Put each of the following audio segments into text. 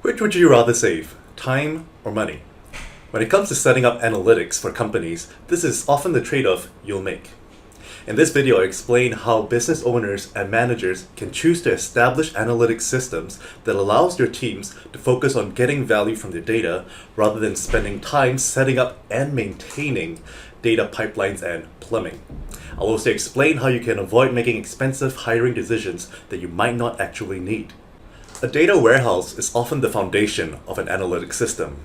Which would you rather save, time or money? When it comes to setting up analytics for companies, this is often the trade-off you'll make. In this video, I explain how business owners and managers can choose to establish analytics systems that allows their teams to focus on getting value from their data rather than spending time setting up and maintaining data pipelines and plumbing. I'll also explain how you can avoid making expensive hiring decisions that you might not actually need. A data warehouse is often the foundation of an analytics system.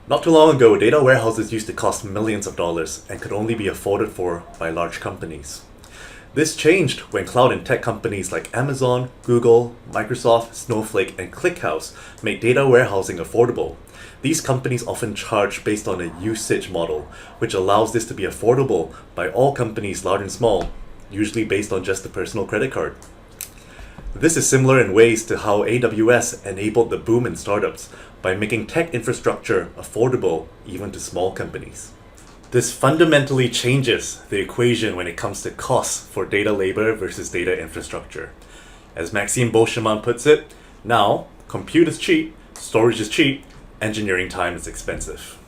Not too long ago, data warehouses used to cost millions of dollars and could only be afforded for by large companies. This changed when cloud and tech companies like Amazon, Google, Microsoft, Snowflake, and ClickHouse made data warehousing affordable. These companies often charge based on a usage model, which allows this to be affordable by all companies large and small, usually based on just a personal credit card. This is similar in ways to how AWS enabled the boom in startups by making tech infrastructure affordable even to small companies. This fundamentally changes the equation when it comes to costs for data labor versus data infrastructure. As Maxime Beauchemin puts it, now compute is cheap, storage is cheap, engineering time is expensive.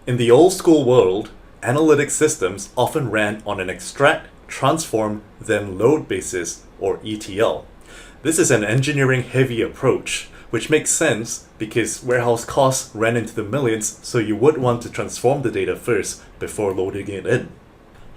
In the old school world, analytics systems often ran on an extract, transform, then load basis, or ETL. This is an engineering-heavy approach, which makes sense because warehouse costs ran into the millions, so you would want to transform the data first before loading it in.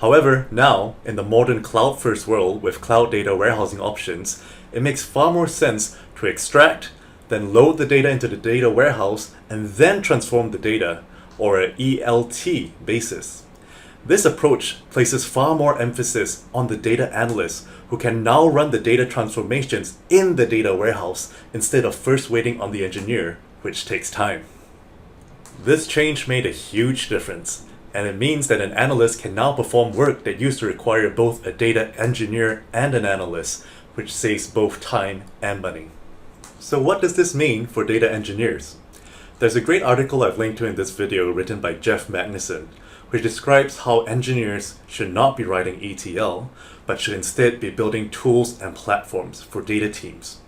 However, now, in the modern cloud-first world with cloud data warehousing options, it makes far more sense to extract, then load the data into the data warehouse, and then transform the data, or an ELT basis. This approach places far more emphasis on the data analyst, who can now run the data transformations in the data warehouse instead of first waiting on the engineer, which takes time. This change made a huge difference, and it means that an analyst can now perform work that used to require both a data engineer and an analyst, which saves both time and money. So what does this mean for data engineers? There's a great article I've linked to in this video written by Jeff Magnuson, which describes how engineers should not be writing ETL, but should instead be building tools and platforms for data teams.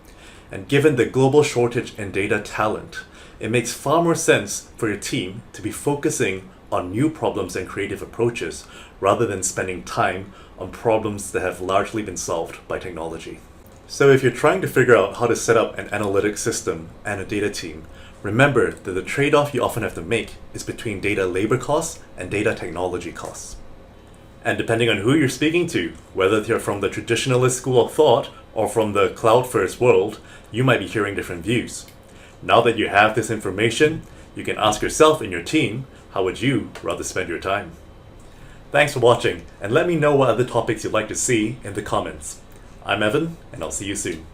And given the global shortage in data talent, it makes far more sense for your team to be focusing on new problems and creative approaches rather than spending time on problems that have largely been solved by technology. So if you're trying to figure out how to set up an analytics system and a data team, remember that the trade-off you often have to make is between data labor costs and data technology costs. And depending on who you're speaking to, whether you're from the traditionalist school of thought or from the cloud-first world, you might be hearing different views. Now that you have this information, you can ask yourself and your team, how would you rather spend your time? Thanks for watching, and let me know what other topics you'd like to see in the comments. I'm Evan, and I'll see you soon.